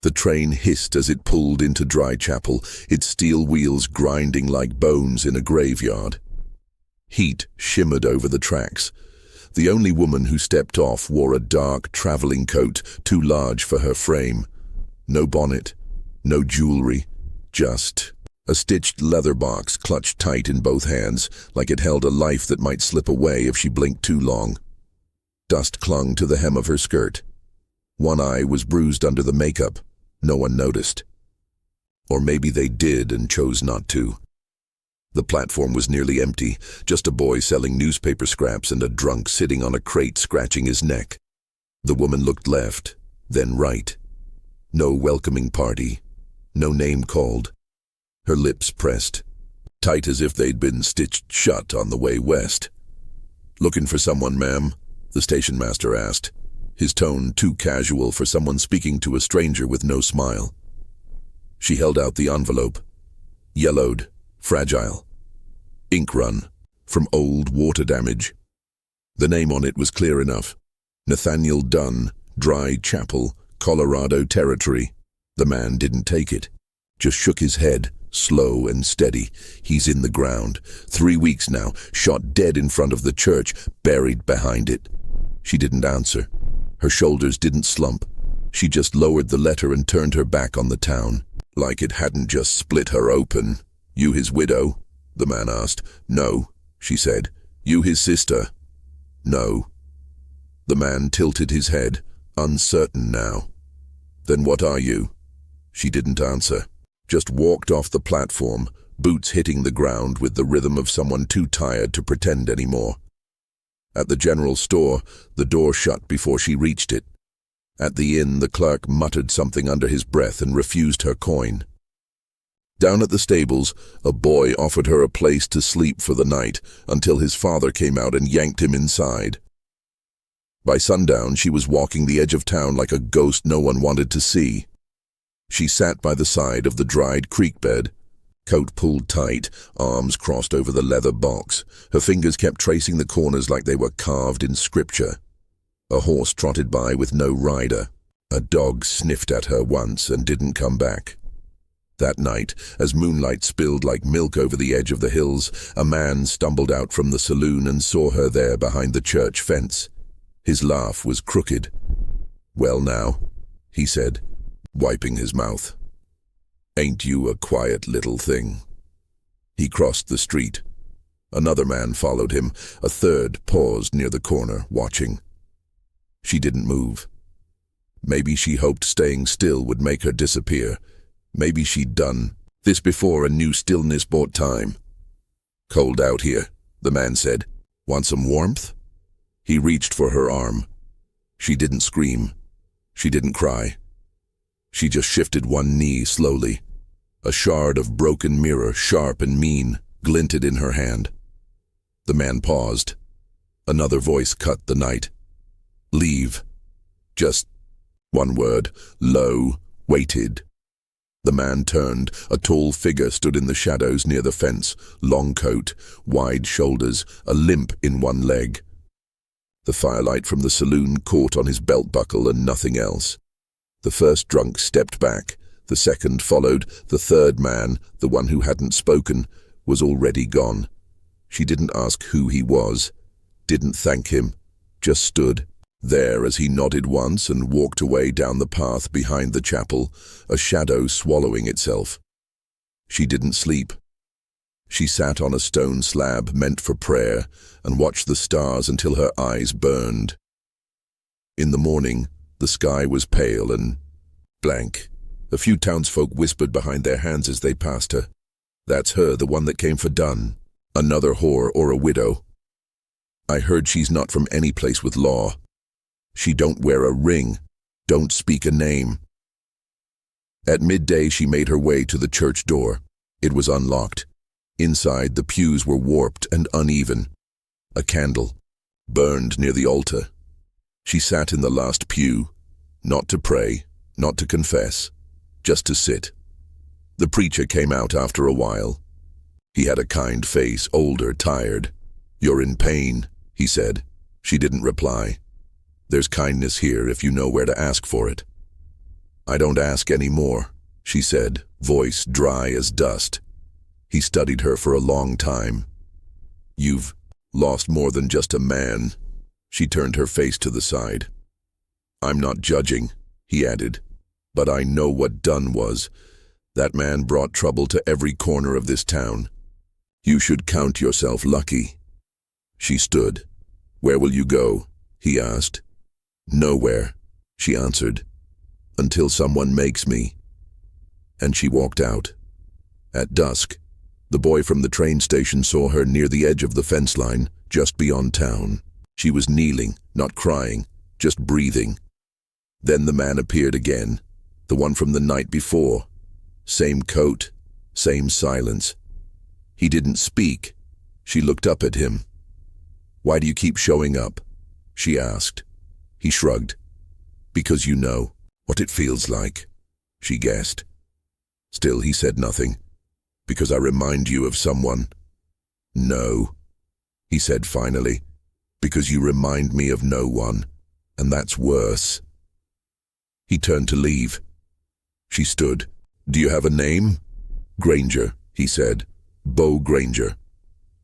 The train hissed as it pulled into Dry Chapel, its steel wheels grinding like bones in a graveyard. Heat shimmered over the tracks. The only woman who stepped off wore a dark traveling coat too large for her frame. No bonnet, no jewelry, just a stitched leather box clutched tight in both hands, like it held a life that might slip away if she blinked too long. Dust clung to the hem of her skirt. One eye was bruised under the makeup. No one noticed. Or maybe they did and chose not to. The platform was nearly empty, just a boy selling newspaper scraps and a drunk sitting on a crate scratching his neck. The woman looked left, then right. No welcoming party, no name called. Her lips pressed, tight as if they'd been stitched shut on the way west. "Looking for someone, ma'am?" the station master asked, his tone too casual for someone speaking to a stranger with no smile. She held out the envelope. Yellowed, fragile. Ink run, from old water damage. The name on it was clear enough. Nathaniel Dunn, Dry Chapel, Colorado Territory. The man didn't take it. Just shook his head, slow and steady. "He's in the ground. 3 weeks now, shot dead in front of the church, buried behind it." She didn't answer. Her shoulders didn't slump. She just lowered the letter and turned her back on the town, like it hadn't just split her open. "You his widow?" the man asked. "No," she said. "You his sister?" "No." The man tilted his head, uncertain now. "Then what are you?" She didn't answer, just walked off the platform, boots hitting the ground with the rhythm of someone too tired to pretend anymore. At the general store, the door shut before she reached it. At the inn, the clerk muttered something under his breath and refused her coin. Down at the stables, a boy offered her a place to sleep for the night until his father came out and yanked him inside. By sundown, she was walking the edge of town like a ghost no one wanted to see. She sat by the side of the dried creek bed, coat pulled tight, arms crossed over the leather box. Her fingers kept tracing the corners like they were carved in scripture. A horse trotted by with no rider. A dog sniffed at her once and didn't come back. That night, as moonlight spilled like milk over the edge of the hills, a man stumbled out from the saloon and saw her there behind the church fence. His laugh was crooked. "Well now," he said, wiping his mouth. "Ain't you a quiet little thing?" He crossed the street. Another man followed him. A third paused near the corner, watching. She didn't move. Maybe she hoped staying still would make her disappear. Maybe she'd done this before and knew stillness bought time. "Cold out here," the man said. "Want some warmth?" He reached for her arm. She didn't scream. She didn't cry. She just shifted one knee slowly. A shard of broken mirror, sharp and mean, glinted in her hand. The man paused. Another voice cut the night. "Leave." Just one word, low, weighted. The man turned. A tall figure stood in the shadows near the fence, long coat, wide shoulders, a limp in one leg. The firelight from the saloon caught on his belt buckle and nothing else. The first drunk stepped back. The second followed. The third man, the one who hadn't spoken, was already gone. She didn't ask who he was, didn't thank him, just stood there as he nodded once and walked away down the path behind the chapel, a shadow swallowing itself. She didn't sleep. She sat on a stone slab meant for prayer and watched the stars until her eyes burned. In the morning, the sky was pale and blank. A few townsfolk whispered behind their hands as they passed her. "That's her, the one that came for Dunn. Another whore or a widow. I heard she's not from any place with law. She don't wear a ring, don't speak a name." At midday, she made her way to the church door. It was unlocked. Inside, the pews were warped and uneven. A candle burned near the altar. She sat in the last pew, not to pray, not to confess, just to sit. The preacher came out after a while. He had a kind face, older, tired. "You're in pain," he said. She didn't reply. "There's kindness here if you know where to ask for it." I don't ask any more, she said, voice dry as dust. He studied her for a long time. You've lost more than just a man. She turned her face to the side. I'm not judging, he added, but I know what done was. That man brought trouble to every corner of this town. You should count yourself lucky. She stood. Where will you go? He asked. Nowhere, she answered, until someone makes me. And she walked out. At dusk, the boy from the train station saw her near the edge of the fence line, just beyond town. She was kneeling, not crying, just breathing. Then the man appeared again, the one from the night before. Same coat, same silence. He didn't speak. She looked up at him. Why do you keep showing up? She asked. He shrugged. Because you know what it feels like, she guessed. Still, he said nothing. Because I remind you of someone. No, he said finally. Because you remind me of no one, and that's worse. He turned to leave. She stood. Do you have a name? Granger, he said. Beau Granger.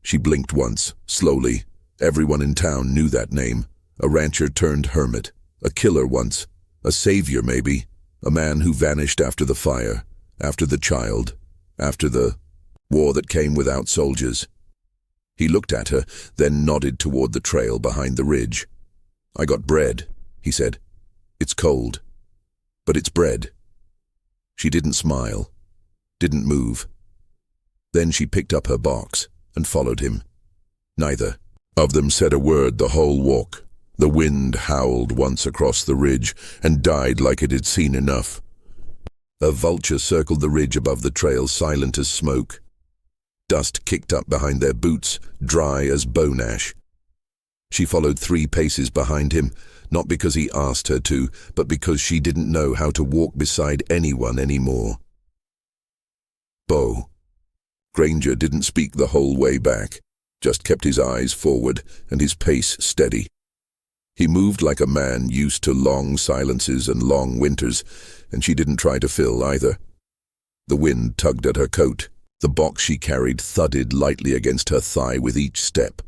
She blinked once, slowly. Everyone in town knew that name. A rancher turned hermit. A killer once. A savior, maybe. A man who vanished after the fire. After the child. After the war that came without soldiers. He looked at her, then nodded toward the trail behind the ridge. I got bread, he said. It's cold. But it's bread. She didn't smile, didn't move. Then she picked up her box and followed him. Neither of them said a word the whole walk. The wind howled once across the ridge and died like it had seen enough. A vulture circled the ridge above the trail, silent as smoke. Dust kicked up behind their boots, dry as bone ash. She followed 3 paces behind him, not because he asked her to, but because she didn't know how to walk beside anyone anymore. Beau. Granger didn't speak the whole way back, just kept his eyes forward and his pace steady. He moved like a man used to long silences and long winters, and she didn't try to fill either. The wind tugged at her coat. The box she carried thudded lightly against her thigh with each step.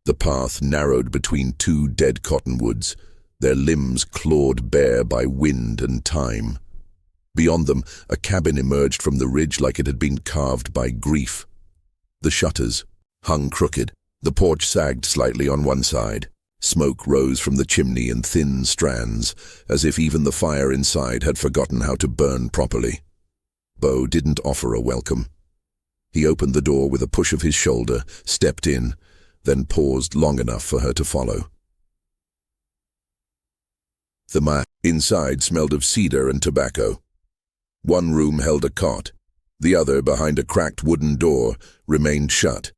The path narrowed between 2 dead cottonwoods, their limbs clawed bare by wind and time. Beyond them, a cabin emerged from the ridge like it had been carved by grief. The shutters hung crooked. The porch sagged slightly on one side. Smoke rose from the chimney in thin strands, as if even the fire inside had forgotten how to burn properly. Beau didn't offer a welcome. He opened the door with a push of his shoulder, stepped in, then paused long enough for her to follow. The inside smelled of cedar and tobacco. One room held a cot. The other, behind a cracked wooden door, remained shut.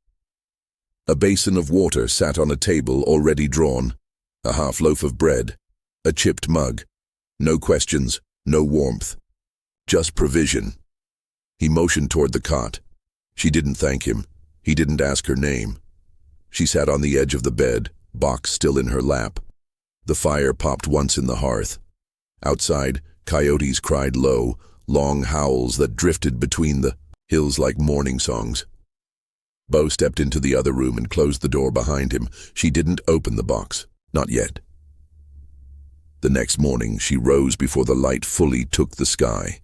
A basin of water sat on a table already drawn, a half loaf of bread, a chipped mug. No questions, no warmth, just provision. He motioned toward the cot. She didn't thank him. He didn't ask her name. She sat on the edge of the bed, box still in her lap. The fire popped once in the hearth. Outside, coyotes cried low, long howls that drifted between the hills like mourning songs. Beau stepped into the other room and closed the door behind him. She didn't open the box. Not yet. The next morning, she rose before the light fully took the sky.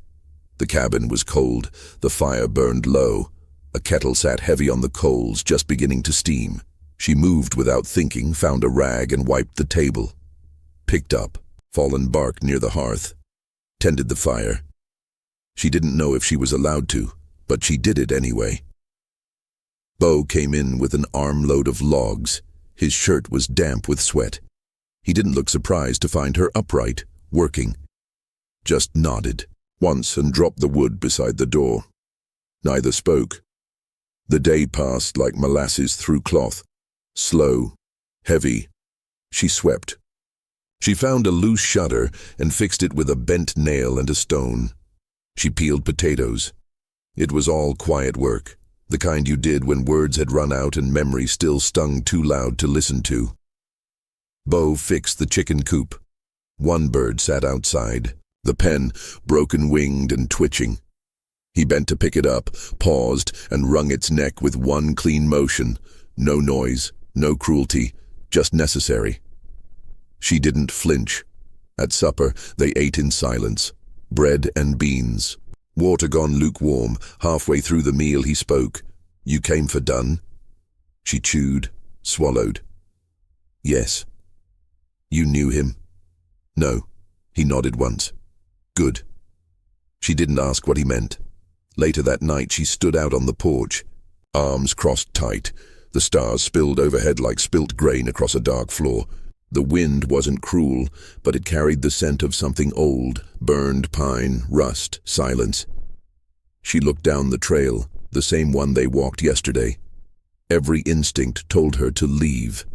The cabin was cold. The fire burned low. A kettle sat heavy on the coals, just beginning to steam. She moved without thinking, found a rag and wiped the table. Picked up fallen bark near the hearth. Tended the fire. She didn't know if she was allowed to, but she did it anyway. Beau came in with an armload of logs. His shirt was damp with sweat. He didn't look surprised to find her upright, working. Just nodded once and dropped the wood beside the door. Neither spoke. The day passed like molasses through cloth. Slow, heavy. She swept. She found a loose shutter and fixed it with a bent nail and a stone. She peeled potatoes. It was all quiet work, the kind you did when words had run out and memory still stung too loud to listen to. Beau fixed the chicken coop. One bird sat outside, The pen, broken-winged and twitching. He bent to pick it up, paused, and wrung its neck with one clean motion. No noise, no cruelty, just necessary. She didn't flinch. At supper, they ate in silence. Bread and beans. Water gone lukewarm. Halfway through the meal he spoke. "You came for done?" She chewed, swallowed. "Yes." "You knew him?" "No." He nodded once. "Good." She didn't ask what he meant. Later that night she stood out on the porch, arms crossed tight. The stars spilled overhead like spilt grain across a dark floor. The wind wasn't cruel, but it carried the scent of something old, burned pine, rust, silence. She looked down the trail, the same one they walked yesterday. Every instinct told her to leave.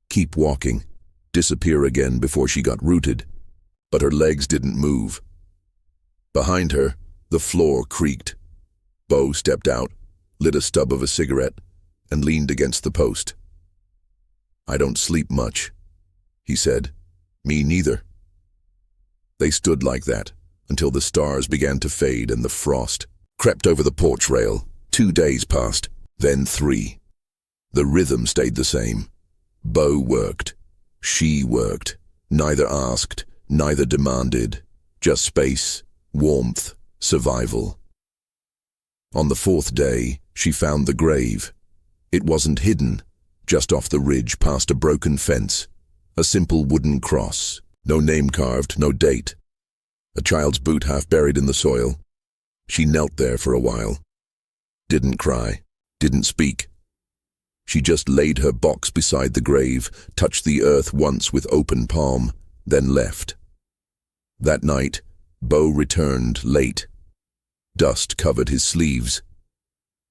Keep walking, disappear again before she got rooted. But her legs didn't move. Behind her, the floor creaked. Bo stepped out, lit a stub of a cigarette, and leaned against the post. "I don't sleep much," he said. "Me neither." They stood like that until the stars began to fade and the frost crept over the porch rail. 2 days passed, then 3. The rhythm stayed the same. Bo worked. She worked. Neither asked, neither demanded. Just space, warmth, survival. On the 4th day, she found the grave. It wasn't hidden, just off the ridge past a broken fence. A simple wooden cross. No name carved, no date. A child's boot half buried in the soil. She knelt there for a while. Didn't cry, didn't speak. She just laid her box beside the grave, touched the earth once with open palm, then left. That night, Bo returned late. Dust covered his sleeves.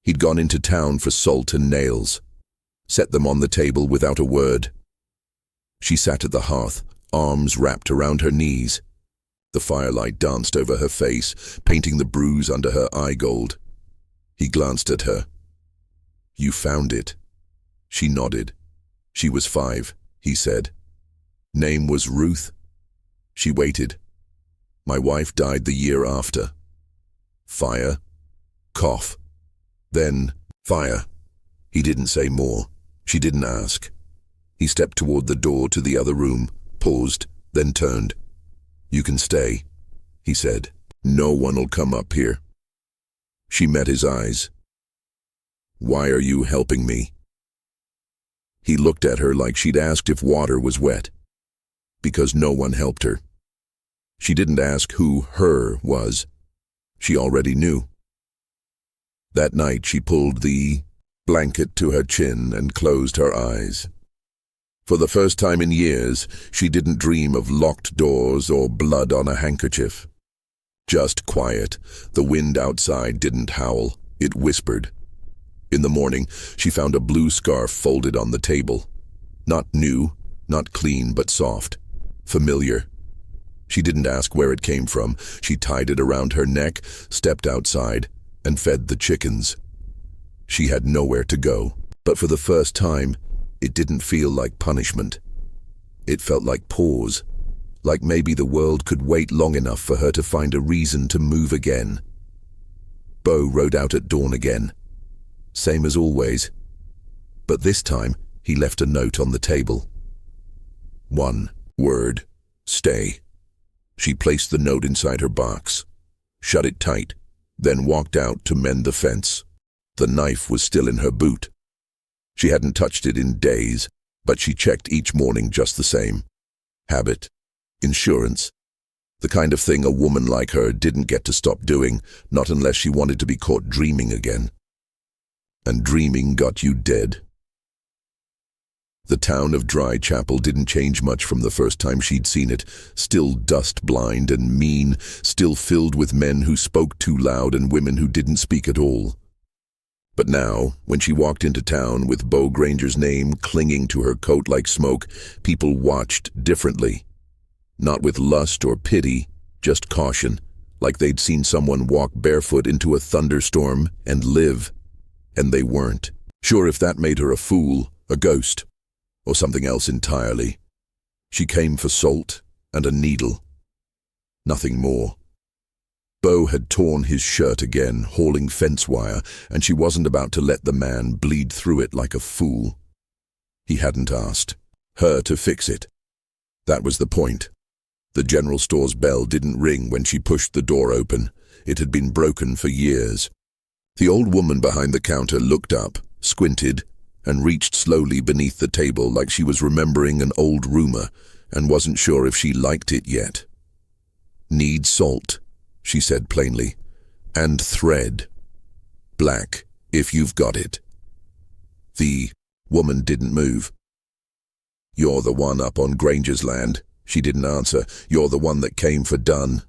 He'd gone into town for salt and nails. Set them on the table without a word. She sat at the hearth, arms wrapped around her knees. The firelight danced over her face, painting the bruise under her eye gold. He glanced at her. "You found it." She nodded. "She was 5, he said. "Name was Ruth." She waited. "My wife died the year after." Fire. Cough. Then fire. He didn't say more. She didn't ask. He stepped toward the door to the other room, paused, then turned. "You can stay," he said. "No one'll come up here." She met his eyes. "Why are you helping me?" He looked at her like she'd asked if water was wet. Because no one helped her. She didn't ask who her was. She already knew. That night she pulled the blanket to her chin and closed her eyes. For the first time in years, she didn't dream of locked doors or blood on a handkerchief. Just quiet. The wind outside didn't howl. It whispered. In the morning, she found a blue scarf folded on the table. Not new, not clean, but soft. Familiar. She didn't ask where it came from. She tied it around her neck, stepped outside, and fed the chickens. She had nowhere to go, but for the first time, it didn't feel like punishment. It felt like pause, like maybe the world could wait long enough for her to find a reason to move again. Bo rode out at dawn again. Same as always. But this time, he left a note on the table. 1 word. Stay. She placed the note inside her box, shut it tight, then walked out to mend the fence. The knife was still in her boot. She hadn't touched it in days, but she checked each morning just the same. Habit. Insurance. The kind of thing a woman like her didn't get to stop doing, not unless she wanted to be caught dreaming again. And dreaming got you dead. The town of Dry Chapel didn't change much from the first time she'd seen it, still dust-blind and mean, still filled with men who spoke too loud and women who didn't speak at all. But now, when she walked into town with Bo Granger's name clinging to her coat like smoke, people watched differently. Not with lust or pity, just caution, like they'd seen someone walk barefoot into a thunderstorm and live. And they weren't. Sure, if that made her a fool, a ghost, or something else entirely. She came for salt and a needle. Nothing more. Bo had torn his shirt again, hauling fence wire, and she wasn't about to let the man bleed through it like a fool. He hadn't asked her to fix it. That was the point. The general store's bell didn't ring when she pushed the door open. It had been broken for years. The old woman behind the counter looked up, squinted, and reached slowly beneath the table like she was remembering an old rumor and wasn't sure if she liked it yet. "Need salt," she said plainly, "and thread. Black, if you've got it." The woman didn't move. "You're the one up on Granger's land." She didn't answer. "You're the one that came for Dunn."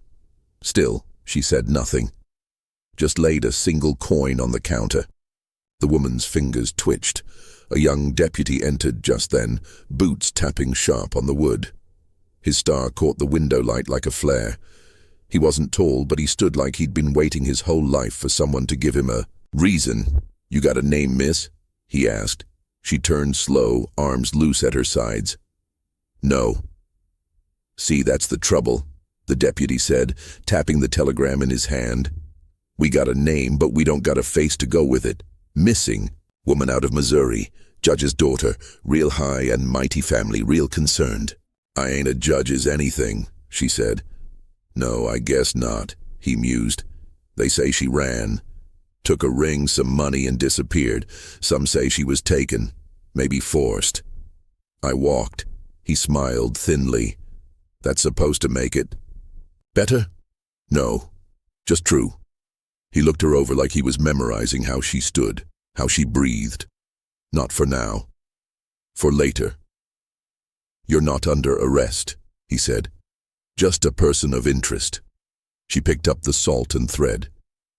Still, she said nothing. Just laid a single coin on the counter. The woman's fingers twitched. A young deputy entered just then, boots tapping sharp on the wood. His star caught the window light like a flare. He wasn't tall, but he stood like he'd been waiting his whole life for someone to give him a reason. "You got a name, miss?" he asked. She turned slow, arms loose at her sides. "No." "See, that's the trouble," the deputy said, tapping the telegram in his hand. "We got a name, but we don't got a face to go with it. Missing. Woman out of Missouri. Judge's daughter. Real high and mighty family. Real concerned." "I ain't a judge's anything," she said. "No, I guess not," he mused. "They say she ran. Took a ring, some money, and disappeared. Some say she was taken. Maybe forced." "I walked." He smiled thinly. "That's supposed to make it better?" "No, just true." He looked her over like he was memorizing how she stood, how she breathed. "Not for now. For later." "You're not under arrest," he said. "Just a person of interest." She picked up the salt and thread.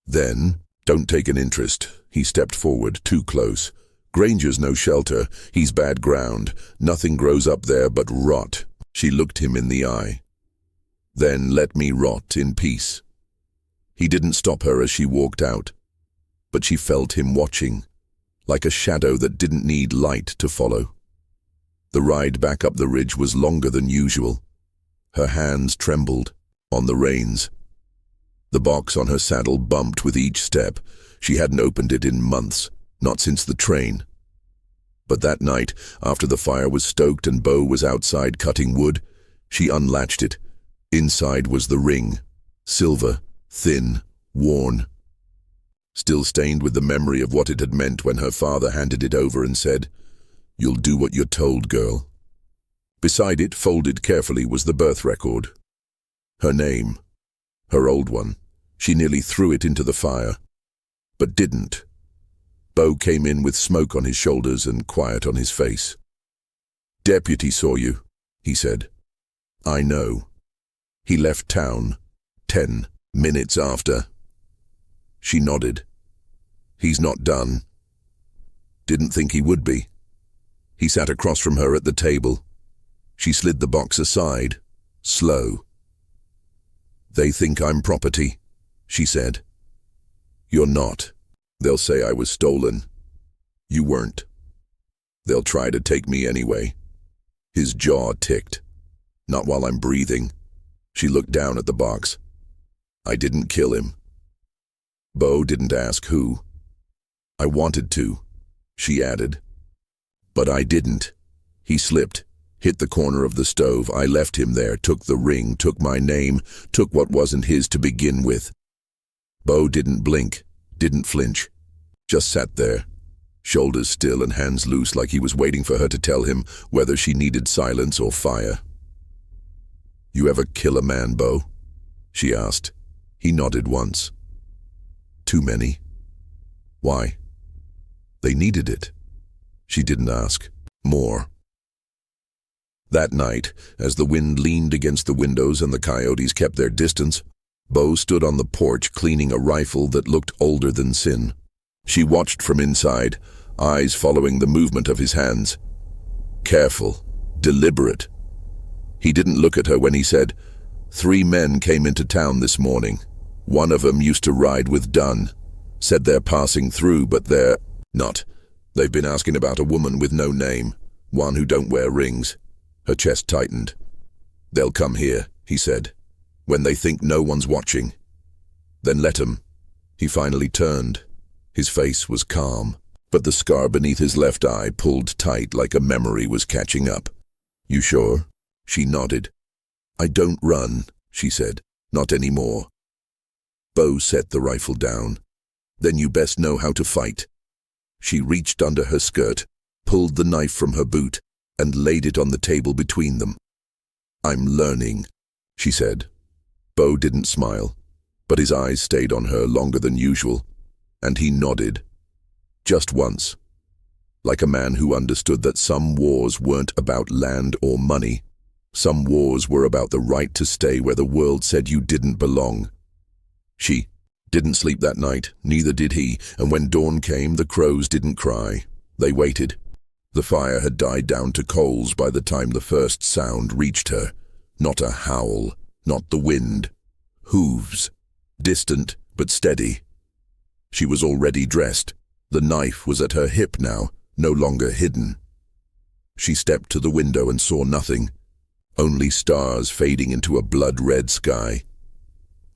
Then, "Don't take an interest." He stepped forward, too close. "Granger's no shelter. He's bad ground. Nothing grows up there but rot." She looked him in the eye. "Then let me rot in peace." He didn't stop her as she walked out, but she felt him watching, like a shadow that didn't need light to follow. The ride back up the ridge was longer than usual. Her hands trembled on the reins. The box on her saddle bumped with each step. She hadn't opened it in months, not since the train. But that night, after the fire was stoked and Bo was outside cutting wood, she unlatched it. Inside was the ring, silver, thin, worn, still stained with the memory of what it had meant when her father handed it over and said, "You'll do what you're told, girl." Beside it, folded carefully, was the birth record. Her name, her old one. She nearly threw it into the fire, but didn't. Bo came in with smoke on his shoulders and quiet on his face. "Deputy saw you," he said. "I know. He left town 10 minutes after." She nodded. "He's not done." Didn't think he would be. He sat across from her at the table. She slid the box aside, slow. "They think I'm property," she said. "You're not. They'll say I was stolen. You weren't. They'll try to take me anyway." His jaw ticked. "Not while I'm breathing." She looked down at the box. "I didn't kill him." Bo didn't ask who. "I wanted to," she added. "But I didn't." He slipped, hit the corner of the stove. "I left him there, took the ring, took my name, took what wasn't his to begin with." Bo didn't blink, didn't flinch, just sat there, shoulders still and hands loose like he was waiting for her to tell him whether she needed silence or fire. "You ever kill a man, Bo?" she asked. He nodded once. "Too many." "Why?" "They needed it." She didn't ask. "More." That night, as the wind leaned against the windows and the coyotes kept their distance, Bo stood on the porch cleaning a rifle that looked older than sin. She watched from inside, eyes following the movement of his hands. Careful, deliberate. He didn't look at her when he said, "3 men came into town this morning. One of 'em used to ride with Dunn. Said they're passing through, but they're not. They've been asking about a woman with no name, one who don't wear rings." Her chest tightened. "They'll come here," he said. When they think no one's watching. Then let 'em. He finally turned. His face was calm, but the scar beneath his left eye pulled tight like a memory was catching up. You sure? She nodded. I don't run, she said. Not anymore. Bo set the rifle down. Then you best know how to fight. She reached under her skirt, pulled the knife from her boot, and laid it on the table between them. I'm learning, she said. Bo didn't smile, but his eyes stayed on her longer than usual, and he nodded. Just once. Like a man who understood that some wars weren't about land or money. Some wars were about the right to stay where the world said you didn't belong. She didn't sleep that night, neither did he, and when dawn came, the crows didn't cry. They waited. The fire had died down to coals by the time the first sound reached her. Not a howl, not the wind. Hooves. Distant, but steady. She was already dressed. The knife was at her hip now, no longer hidden. She stepped to the window and saw nothing. Only stars fading into a blood-red sky.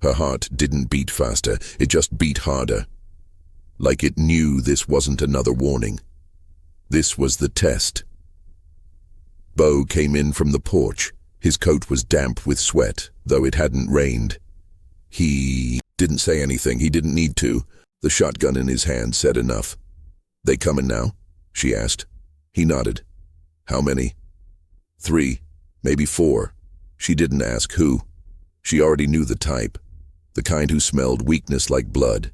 Her heart didn't beat faster, it just beat harder. Like it knew this wasn't another warning. This was the test. Bo came in from the porch. His coat was damp with sweat, though it hadn't rained. He didn't say anything, he didn't need to. The shotgun in his hand said enough. They coming now? She asked. He nodded. How many? 3, maybe 4. She didn't ask who. She already knew the type. The kind who smelled weakness like blood.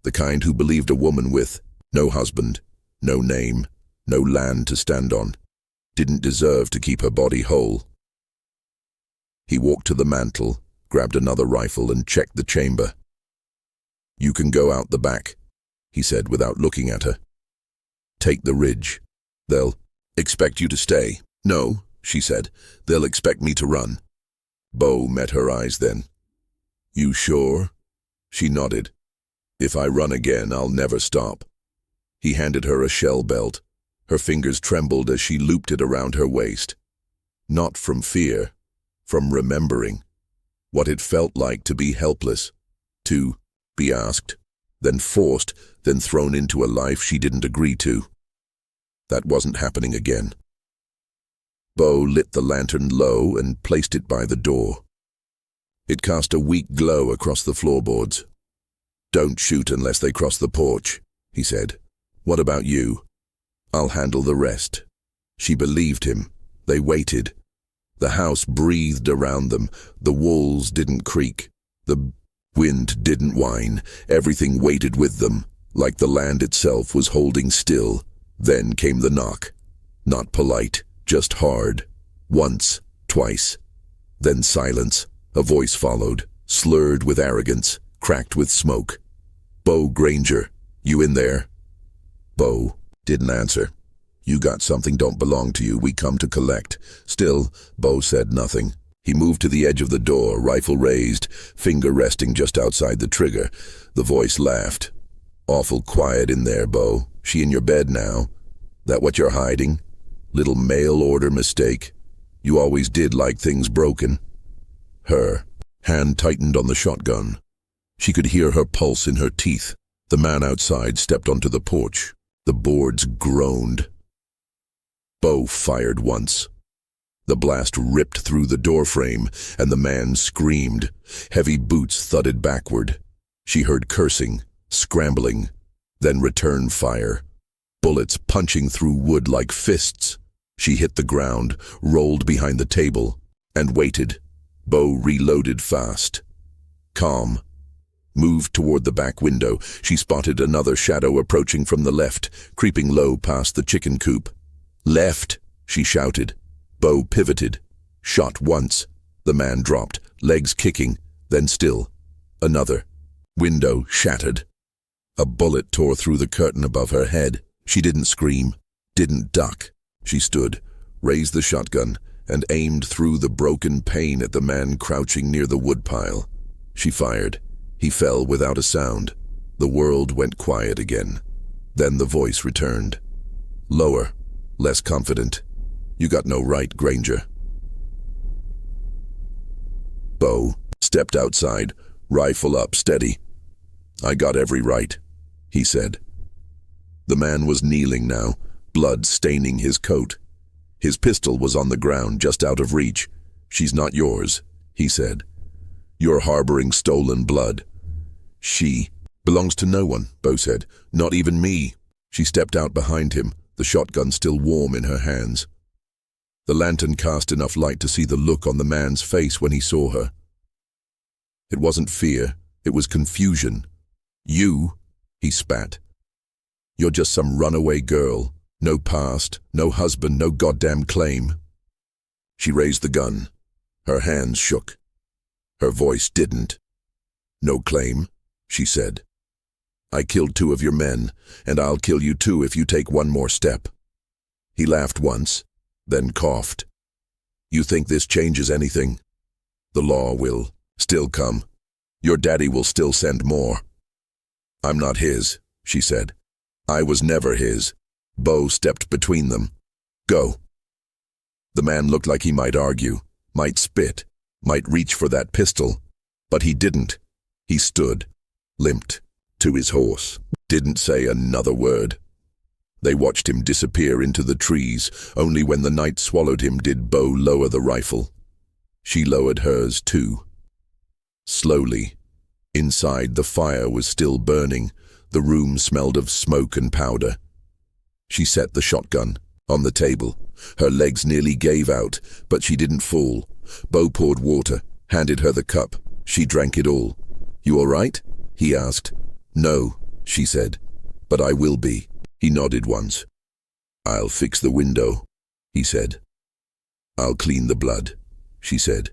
The kind who believed a woman with no husband, no name, no land to stand on, didn't deserve to keep her body whole. He walked to the mantel, grabbed another rifle and checked the chamber. You can go out the back, he said without looking at her. Take the ridge. They'll expect you to stay. No, she said. They'll expect me to run. Bo met her eyes then. You sure? She nodded. If I run again, I'll never stop. He handed her a shell belt. Her fingers trembled as she looped it around her waist. Not from fear, from remembering. What it felt like to be helpless. To be asked, then forced, then thrown into a life she didn't agree to. That wasn't happening again. Bo lit the lantern low and placed it by the door. It cast a weak glow across the floorboards. Don't shoot unless they cross the porch, he said. What about you? I'll handle the rest. She believed him. They waited. The house breathed around them. The walls didn't creak. The wind didn't whine. Everything waited with them, like the land itself was holding still. Then came the knock. Not polite, just hard. Once, twice. Then silence. A voice followed, slurred with arrogance, cracked with smoke. Bo Granger, you in there? Bo didn't answer. You got something don't belong to you, we come to collect. Still, Bo said nothing. He moved to the edge of the door, rifle raised, finger resting just outside the trigger. The voice laughed. Awful quiet in there, Bo. She in your bed now? That what you're hiding? Little mail order mistake. You always did like things broken. Her hand tightened on the shotgun. She could hear her pulse in her teeth. The man outside stepped onto the porch. The boards groaned. Bo fired once. The blast ripped through the doorframe, and the man screamed. Heavy boots thudded backward. She heard cursing, scrambling, then return fire. Bullets punching through wood like fists. She hit the ground, rolled behind the table, and waited. Bo reloaded fast. Calm. Moved toward the back window. She spotted another shadow approaching from the left, creeping low past the chicken coop. Left, she shouted. Bo pivoted. Shot once. The man dropped, legs kicking, then still. Another. Window shattered. A bullet tore through the curtain above her head. She didn't scream, didn't duck. She stood, raised the shotgun, and aimed through the broken pane at the man crouching near the woodpile. She fired. He fell without a sound. The world went quiet again. Then the voice returned. Lower, less confident. You got no right, Granger. Bo Stepped outside, rifle up, steady. "I got every right," he said. The man was kneeling now, blood staining his coat. His pistol was on the ground, just out of reach. "She's not yours," he said. "You're harboring stolen blood." "She belongs to no one," Bo said. "Not even me." She stepped out behind him, the shotgun still warm in her hands. The lantern cast enough light to see the look on the man's face when he saw her. It wasn't fear, it was confusion. "You," he spat. "You're just some runaway girl. No past, no husband, no goddamn claim." She raised the gun. Her hands shook. Her voice didn't. "No claim," she said. "I killed 2 of your men, and I'll kill you too if you take one more step." He laughed once, then coughed. "You think this changes anything? The law will still come. Your daddy will still send more." "I'm not his," she said. "I was never his." Bo stepped between them. "Go." The man looked like he might argue, might spit, might reach for that pistol, but he didn't. He stood, limped, to his horse, didn't say another word. They watched him disappear into the trees. Only when the night swallowed him did Bo lower the rifle. She lowered hers too. Slowly. Inside, the fire was still burning. The room smelled of smoke and powder. She set the shotgun on the table. Her legs nearly gave out, but she didn't fall. Bo poured water, handed her the cup. She drank it all. "You all right?" he asked. "No," she said, "but I will be." He nodded once. "I'll fix the window," he said. "I'll clean the blood," she said.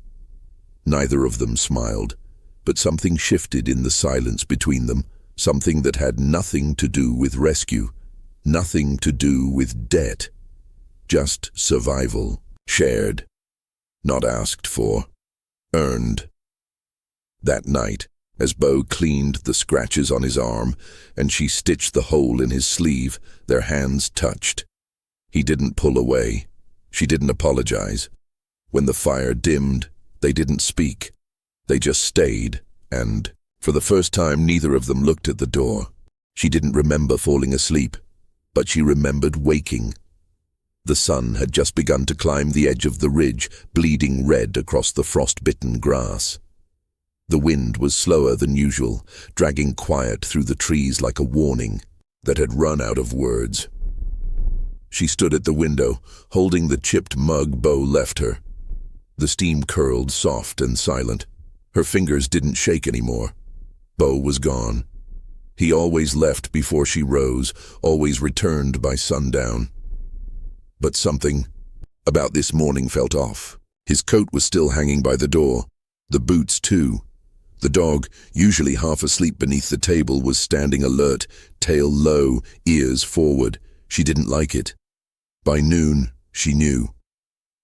Neither of them smiled, but something shifted in the silence between them, something that had nothing to do with rescue, nothing to do with debt. Just survival, shared, not asked for, earned. That night, as Bo cleaned the scratches on his arm and she stitched the hole in his sleeve, their hands touched. He didn't pull away. She didn't apologize. When the fire dimmed, they didn't speak. They just stayed, and, for the first time, neither of them looked at the door. She didn't remember falling asleep, but she remembered waking. The sun had just begun to climb the edge of the ridge, bleeding red across the frost-bitten grass. The wind was slower than usual, dragging quiet through the trees like a warning that had run out of words. She stood at the window, holding the chipped mug Bo left her. The steam curled, soft and silent. Her fingers didn't shake anymore. Bo was gone. He always left before she rose, always returned by sundown. But something about this morning felt off. His coat was still hanging by the door. The boots, too. The dog, usually half asleep beneath the table, was standing alert, tail low, ears forward. She didn't like it. By noon, she knew.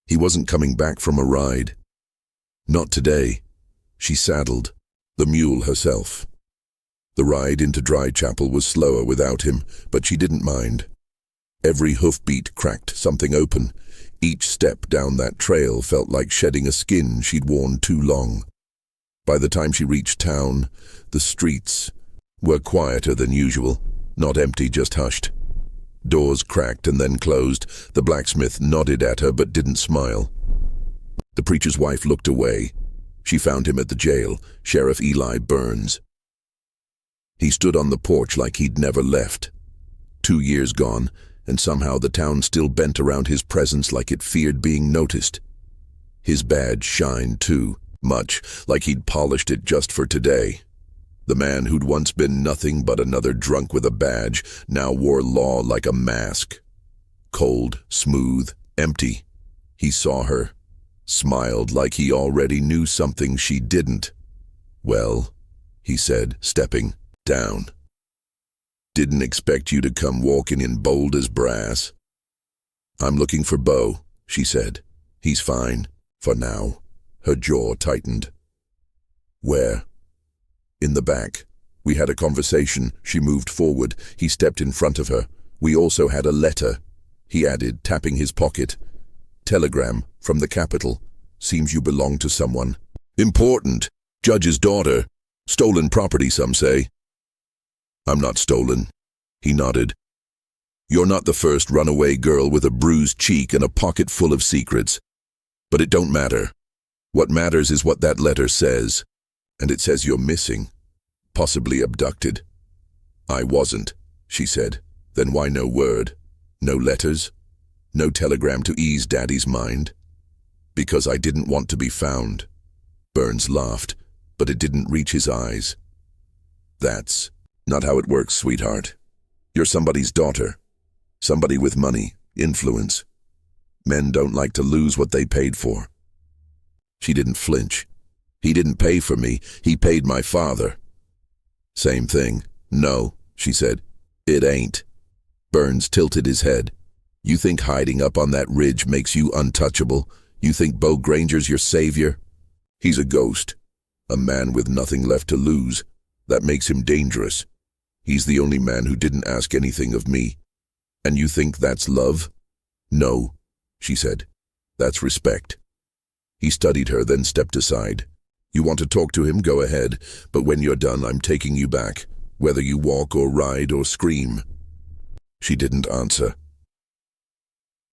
He wasn't coming back from a ride. Not today. She saddled, the mule herself. The ride into Dry Chapel was slower without him, but she didn't mind. Every hoofbeat cracked something open. Each step down that trail felt like shedding a skin she'd worn too long. By the time she reached town, the streets were quieter than usual, not empty, just hushed. Doors cracked and then closed. The blacksmith nodded at her but didn't smile. The preacher's wife looked away. She found him at the jail, Sheriff Eli Burns. He stood on the porch like he'd never left. 2 years gone, and somehow the town still bent around his presence like it feared being noticed. His badge shined too, much like he'd polished it just for today. The man who'd once been nothing but another drunk with a badge now wore law like a mask. Cold, smooth, empty. He saw her, smiled like he already knew something she didn't. "Well," he said, stepping down. "Didn't expect you to come walking in bold as brass." "I'm looking for Bo," she said. "He's fine, for now." Her jaw tightened. "Where?" "In the back. We had a conversation." She moved forward. He stepped in front of her. "We also had a letter," he added, tapping his pocket. "Telegram from the capital. Seems you belong to someone." "Important," Judge's daughter. Stolen property, some say. I'm not stolen. He nodded. You're not the first runaway girl with a bruised cheek and a pocket full of secrets. But it don't matter. What matters is what that letter says. And it says you're missing. Possibly abducted. I wasn't, she said. Then why no word? No letters? No telegram to ease Daddy's mind? Because I didn't want to be found. Burns laughed, but it didn't reach his eyes. That's not how it works, sweetheart. You're somebody's daughter. Somebody with money, influence. Men don't like to lose what they paid for. She didn't flinch. He didn't pay for me, he paid my father. Same thing. No, she said. It ain't. Burns tilted his head. You think hiding up on that ridge makes you untouchable? You think Beau Granger's your savior? He's a ghost. A man with nothing left to lose. That makes him dangerous. He's the only man who didn't ask anything of me. And you think that's love? No, she said. That's respect. He studied her, then stepped aside. You want to talk to him? Go ahead. But when you're done, I'm taking you back, whether you walk or ride or scream. She didn't answer.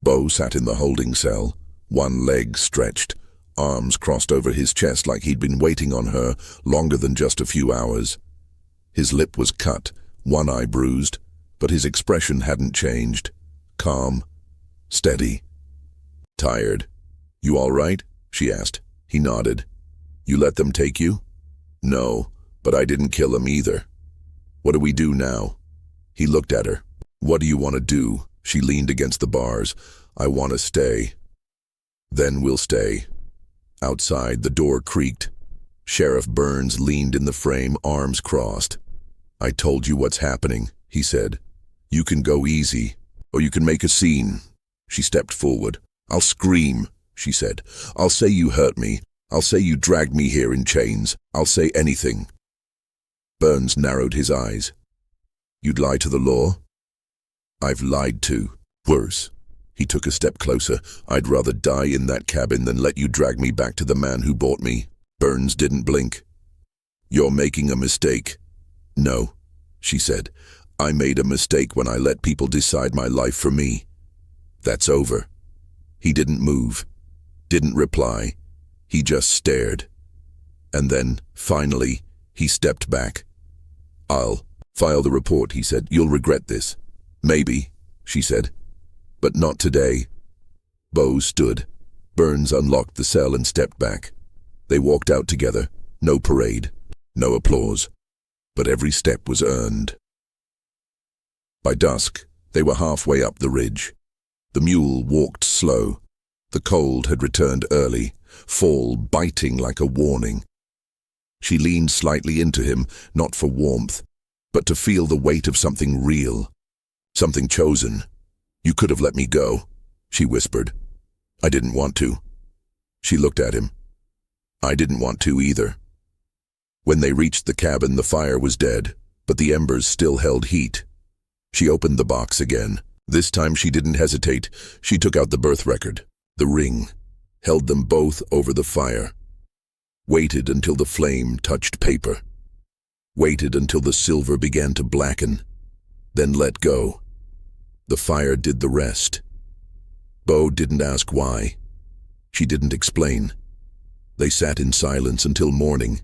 Beau sat in the holding cell, one leg stretched, arms crossed over his chest like he'd been waiting on her longer than just a few hours. His lip was cut, one eye bruised, but his expression hadn't changed. Calm, steady, tired. You all right? She asked. He nodded. You let them take you? No, but I didn't kill him either. What do we do now? He looked at her. What do you want to do? She leaned against the bars. I want to stay. Then we'll stay. Outside, the door creaked. Sheriff Burns leaned in the frame, arms crossed. I told you what's happening, he said. You can go easy, or you can make a scene. She stepped forward. I'll scream, she said. I'll say you hurt me. I'll say you dragged me here in chains. I'll say anything. Burns narrowed his eyes. You'd lie to the law? I've lied too. Worse. He took a step closer. I'd rather die in that cabin than let you drag me back to the man who bought me. Burns didn't blink. You're making a mistake. No, she said. I made a mistake when I let people decide my life for me. That's over. He didn't move, didn't reply. He just stared. And then, finally, he stepped back. I'll file the report, he said. You'll regret this. Maybe, she said. But not today. Beau stood. Burns unlocked the cell and stepped back. They walked out together. No parade, no applause. But every step was earned. By dusk, they were halfway up the ridge. The mule walked slow. The cold had returned early, fall biting like a warning. She leaned slightly into him, not for warmth, but to feel the weight of something real, something chosen. You could have let me go, she whispered. I didn't want to. She looked at him. I didn't want to either. When they reached the cabin, the fire was dead, but the embers still held heat. She opened the box again. This time she didn't hesitate. She took out the birth record, the ring, held them both over the fire. Waited until the flame touched paper. Waited until the silver began to blacken. Then let go. The fire did the rest. Beau didn't ask why. She didn't explain. They sat in silence until morning,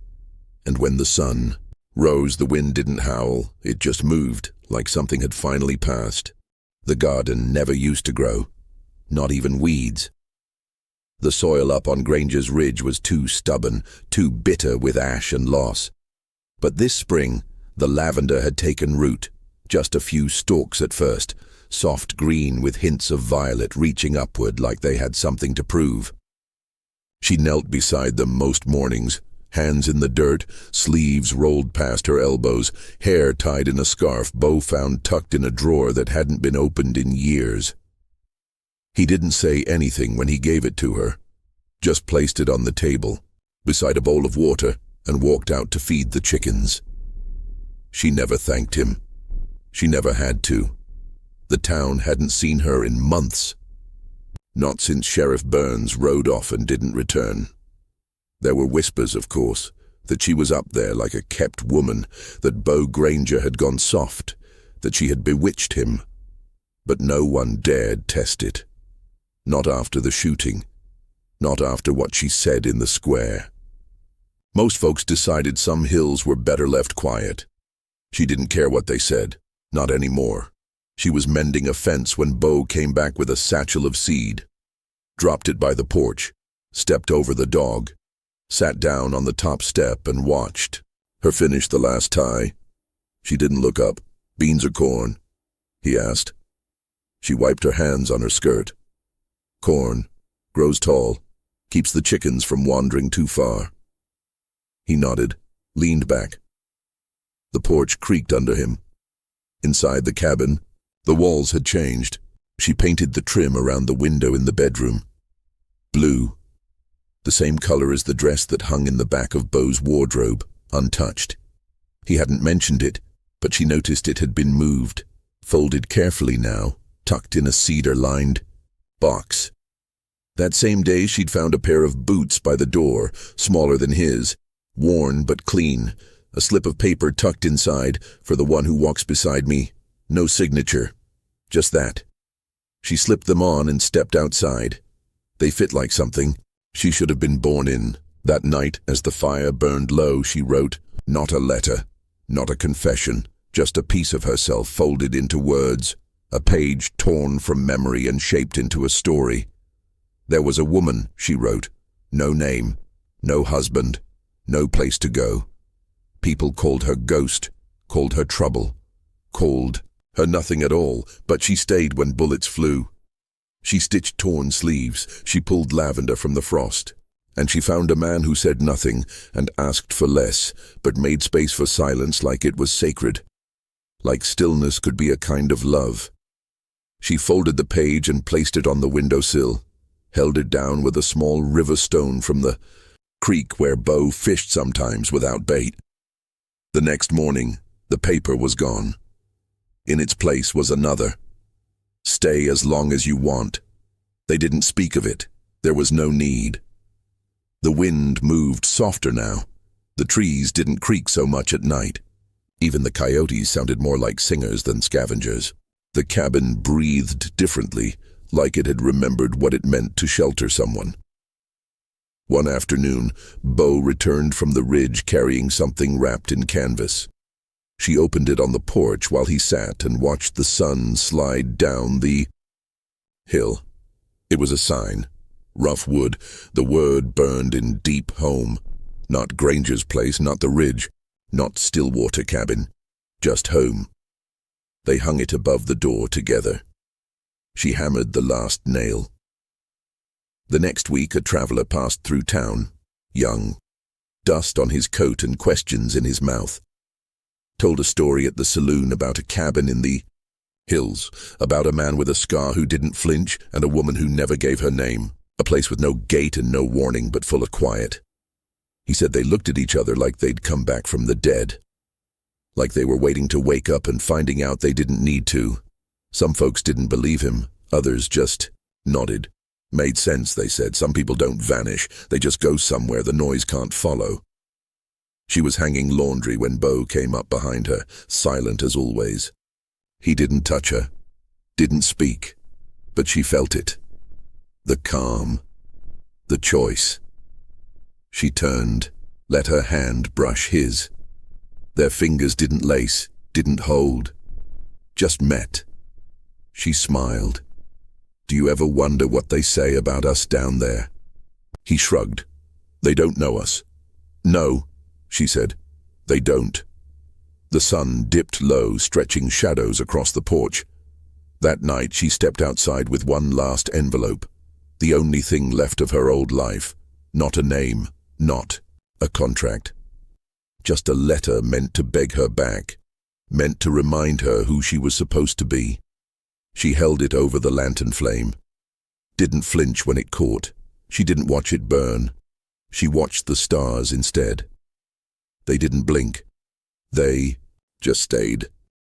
and when the sun rose, the wind didn't howl. It just moved, like something had finally passed. The garden never used to grow, not even weeds. The soil up on Granger's Ridge was too stubborn, too bitter with ash and loss. But this spring, the lavender had taken root, just a few stalks at first, soft green with hints of violet reaching upward like they had something to prove. She knelt beside them most mornings, hands in the dirt, sleeves rolled past her elbows, hair tied in a scarf Beau found tucked in a drawer that hadn't been opened in years. He didn't say anything when he gave it to her, just placed it on the table, beside a bowl of water, and walked out to feed the chickens. She never thanked him. She never had to. The town hadn't seen her in months. Not since Sheriff Burns rode off and didn't return. There were whispers, of course, that she was up there like a kept woman, that Beau Granger had gone soft, that she had bewitched him. But no one dared test it. Not after the shooting. Not after what she said in the square. Most folks decided some hills were better left quiet. She didn't care what they said. Not anymore. She was mending a fence when Beau came back with a satchel of seed. Dropped it by the porch, stepped over the dog, sat down on the top step and watched her finish the last tie. She didn't look up. "Beans or corn?" he asked. She wiped her hands on her skirt. "Corn. Grows tall. Keeps the chickens from wandering too far." He nodded, leaned back. The porch creaked under him. Inside the cabin, the walls had changed. She painted the trim around the window in the bedroom. Blue. The same color as the dress that hung in the back of Beau's wardrobe, untouched. He hadn't mentioned it, but she noticed it had been moved, folded carefully now, tucked in a cedar-lined box. That same day she'd found a pair of boots by the door, smaller than his, worn but clean, a slip of paper tucked inside, "For the one who walks beside me." No signature. Just that. She slipped them on and stepped outside. They fit like something she should have been born in. That night, as the fire burned low, she wrote, not a letter, not a confession, just a piece of herself folded into words, a page torn from memory and shaped into a story. There was a woman, she wrote, no name, no husband, no place to go. People called her ghost, called her trouble, called her nothing at all, but she stayed when bullets flew. She stitched torn sleeves, she pulled lavender from the frost, and she found a man who said nothing and asked for less, but made space for silence like it was sacred, like stillness could be a kind of love. She folded the page and placed it on the windowsill, held it down with a small river stone from the creek where Beau fished sometimes without bait. The next morning, the paper was gone. In its place was another. Stay as long as you want. They didn't speak of it. There was no need. The wind moved softer now. The trees didn't creak so much at night. Even the coyotes sounded more like singers than scavengers. The cabin breathed differently, like it had remembered what it meant to shelter someone. One afternoon, Beau returned from the ridge carrying something wrapped in canvas. She opened it on the porch while he sat and watched the sun slide down the hill. It was a sign. Rough wood, the word burned in deep home. Not Granger's place, not the ridge, not Stillwater cabin, just home. They hung it above the door together. She hammered the last nail. The next week a traveler passed through town, young, dust on his coat and questions in his mouth. Told a story at the saloon about a cabin in the hills, about a man with a scar who didn't flinch and a woman who never gave her name, a place with no gate and no warning but full of quiet. He said they looked at each other like they'd come back from the dead, like they were waiting to wake up and finding out they didn't need to. Some folks didn't believe him, others just nodded. Made sense, they said. Some people don't vanish, they just go somewhere the noise can't follow. She was hanging laundry when Beau came up behind her, silent as always. He didn't touch her, didn't speak, but she felt it. The calm, the choice. She turned, let her hand brush his. Their fingers didn't lace, didn't hold, just met. She smiled. Do you ever wonder what they say about us down there? He shrugged. They don't know us. No, she said. They don't. The sun dipped low, stretching shadows across the porch. That night she stepped outside with one last envelope, the only thing left of her old life. Not a name, not a contract. Just a letter meant to beg her back, meant to remind her who she was supposed to be. She held it over the lantern flame. Didn't flinch when it caught. She didn't watch it burn. She watched the stars instead. They didn't blink. They just stayed.